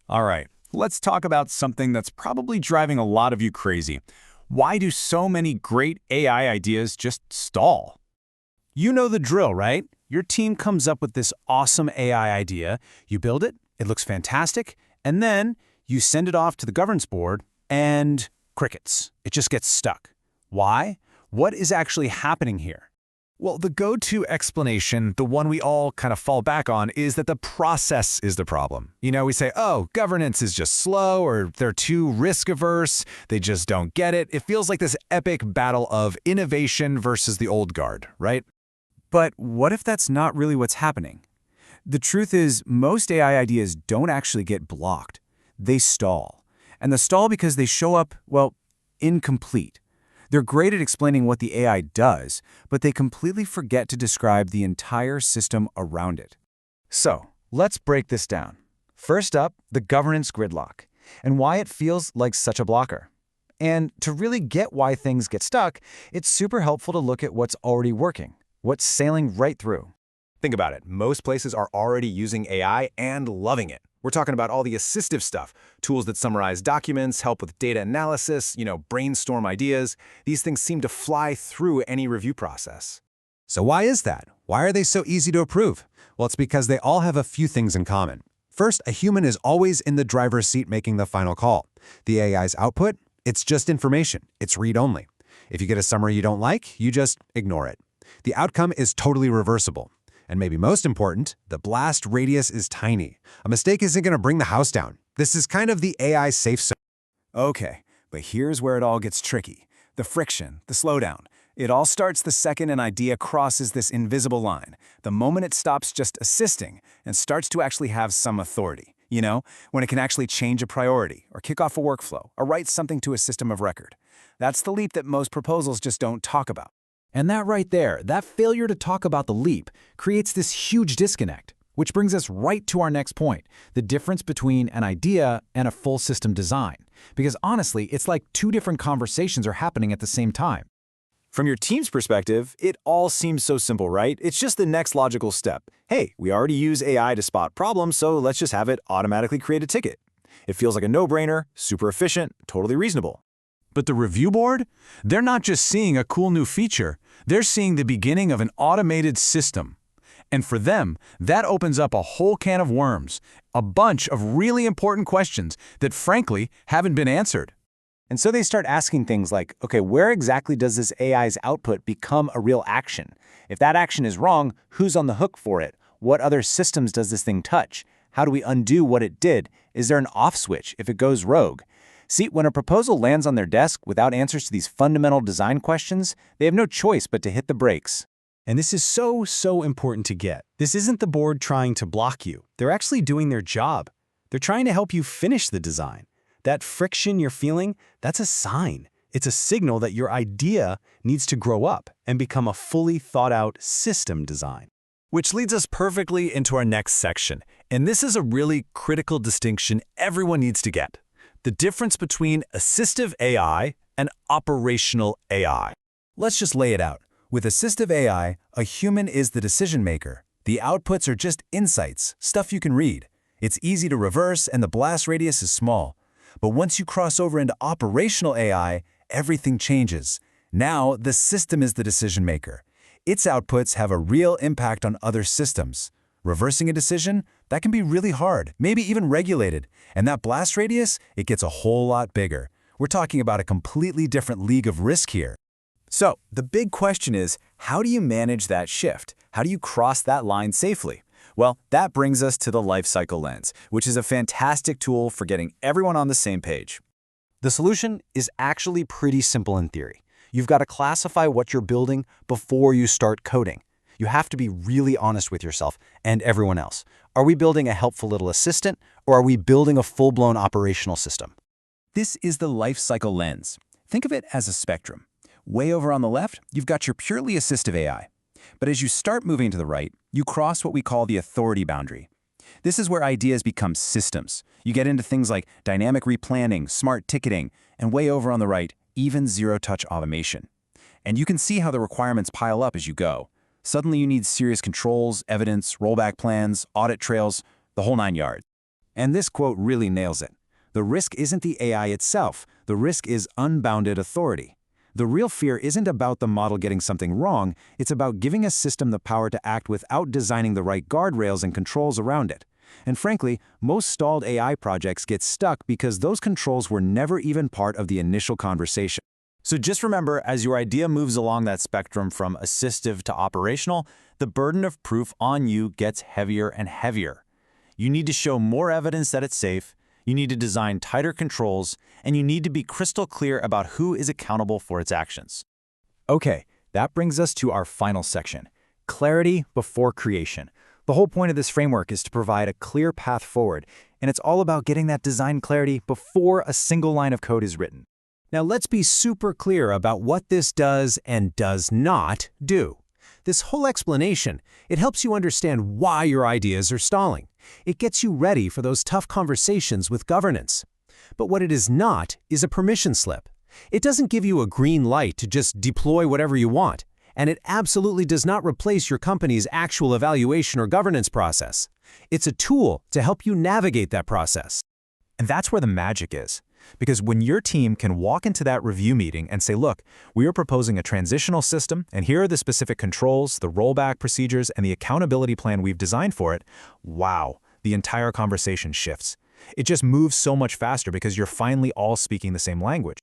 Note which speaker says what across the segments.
Speaker 1: All right, let's talk about something that's probably driving a lot of you crazy. Why do so many great AI ideas just stall?
Speaker 2: You know the drill, right? Your team comes up with this awesome AI idea, you build it, it looks fantastic, and then you send it off to the governance board, and crickets. It just gets stuck. Why? What is actually happening here?
Speaker 3: Well, the go-to explanation, the one we all kind of fall back on, is that the process is the problem. We say, oh, governance is just slow, or they're too risk-averse, they just don't get it. It feels like this epic battle of innovation versus the old guard, right?
Speaker 2: But what if that's not really what's happening? The truth is, most AI ideas don't actually get blocked. They stall. And they stall because they show up, well, incomplete. They're great at explaining what the AI does, but they completely forget to describe the entire system around it.
Speaker 4: So, let's break this down. First up, the governance gridlock, and why it feels like such a blocker. And to really get why things get stuck, it's super helpful to look at what's already working, what's sailing right through.
Speaker 3: Think about it. Most places are already using AI and loving it. We're talking about all the assistive stuff, tools that summarize documents, help with data analysis, brainstorm ideas. These things seem to fly through any review process.
Speaker 5: So why is that? Why are they so easy to approve? Well, it's because they all have a few things in common. First, a human is always in the driver's seat making the final call. The AI's output? It's just information. It's read-only. If you get a summary you don't like, you just ignore it. The outcome is totally reversible. And maybe most important, the blast radius is tiny. A mistake isn't going to bring the house down. This is kind of the AI safe zone.
Speaker 2: Okay, but here's where it all gets tricky. The friction, the slowdown. It all starts the second an idea crosses this invisible line, the moment it stops just assisting and starts to actually have some authority. When it can actually change a priority, or kick off a workflow, or write something to a system of record. That's the leap that most proposals just don't talk about. And that right there, that failure to talk about the leap, creates this huge disconnect, which brings us right to our next point, the difference between an idea and a full system design. Because honestly, it's like two different conversations are happening at the same time.
Speaker 1: From your team's perspective, it all seems so simple, right? It's just the next logical step. Hey, we already use AI to spot problems, so let's just have it automatically create a ticket. It feels like a no-brainer, super efficient, totally reasonable.
Speaker 2: But the review board? They're not just seeing a cool new feature, they're seeing the beginning of an automated system. And for them, that opens up a whole can of worms, a bunch of really important questions that frankly haven't been answered.
Speaker 4: And so they start asking things like, okay, where exactly does this AI's output become a real action? If that action is wrong, who's on the hook for it? What other systems does this thing touch? How do we undo what it did? Is there an off switch if it goes rogue? See, when a proposal lands on their desk without answers to these fundamental design questions, they have no choice but to hit the brakes.
Speaker 5: And this is so important to get. This isn't the board trying to block you. They're actually doing their job. They're trying to help you finish the design. That friction you're feeling, that's a sign. It's a signal that your idea needs to grow up and become a fully thought-out system design.
Speaker 3: Which leads us perfectly into our next section. And this is a really critical distinction everyone needs to get. The difference between assistive AI and operational AI.
Speaker 2: Let's just lay it out. With assistive AI, a human is the decision maker. The outputs are just insights, stuff you can read. It's easy to reverse and the blast radius is small. But once you cross over into operational AI, everything changes. Now, the system is the decision maker. Its outputs have a real impact on other systems. Reversing a decision, that can be really hard, maybe even regulated. And that blast radius, it gets a whole lot bigger. We're talking about a completely different league of risk here. So, the big question is, how do you manage that shift? How do you cross that line safely? Well, that brings us to the Lifecycle Lens, which is a fantastic tool for getting everyone on the same page.
Speaker 4: The solution is actually pretty simple in theory. You've got to classify what you're building before you start coding. You have to be really honest with yourself and everyone else. Are we building a helpful little assistant, or are we building a full-blown operational system?
Speaker 2: This is the Lifecycle Lens. Think of it as a spectrum. Way over on the left, you've got your purely assistive AI. But as you start moving to the right, you cross what we call the authority boundary. This is where ideas become systems. You get into things like dynamic replanning, smart ticketing, and way over on the right, even zero-touch automation. And you can see how the requirements pile up as you go. Suddenly you need serious controls, evidence, rollback plans, audit trails, the whole 9 yards.
Speaker 1: And this quote really nails it. The risk isn't the AI itself. The risk is unbounded authority. The real fear isn't about the model getting something wrong, it's about giving a system the power to act without designing the right guardrails and controls around it. And frankly, most stalled AI projects get stuck because those controls were never even part of the initial conversation. So just remember, as your idea moves along that spectrum from assistive to operational, the burden of proof on you gets heavier and heavier. You need to show more evidence that it's safe, you need to design tighter controls, and you need to be crystal clear about who is accountable for its actions.
Speaker 2: Okay, that brings us to our final section, clarity before creation. The whole point of this framework is to provide a clear path forward, and it's all about getting that design clarity before a single line of code is written. Now let's be super clear about what this does and does not do. This whole explanation, it helps you understand why your ideas are stalling. It gets you ready for those tough conversations with governance. But what it is not is a permission slip. It doesn't give you a green light to just deploy whatever you want, and it absolutely does not replace your company's actual evaluation or governance process. It's a tool to help you navigate that process. And that's where the magic is. Because when your team can walk into that review meeting and say, look, we are proposing a transitional system, and here are the specific controls, the rollback procedures, and the accountability plan we've designed for it, wow, the entire conversation shifts. It just moves so much faster because you're finally all speaking the same language.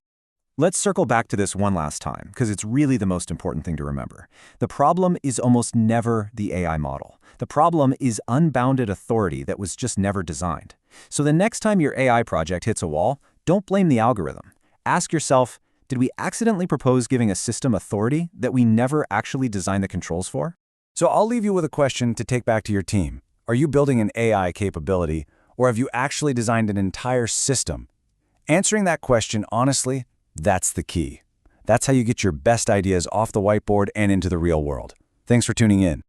Speaker 1: Let's circle back to this one last time, because it's really the most important thing to remember. The problem is almost never the AI model. The problem is unbounded authority that was just never designed. So the next time your AI project hits a wall, don't blame the algorithm. Ask yourself, did we accidentally propose giving a system authority that we never actually designed the controls for?
Speaker 2: So I'll leave you with a question to take back to your team. Are you building an AI capability, or have you actually designed an entire system? Answering that question honestly, that's the key. That's how you get your best ideas off the whiteboard and into the real world. Thanks for tuning in.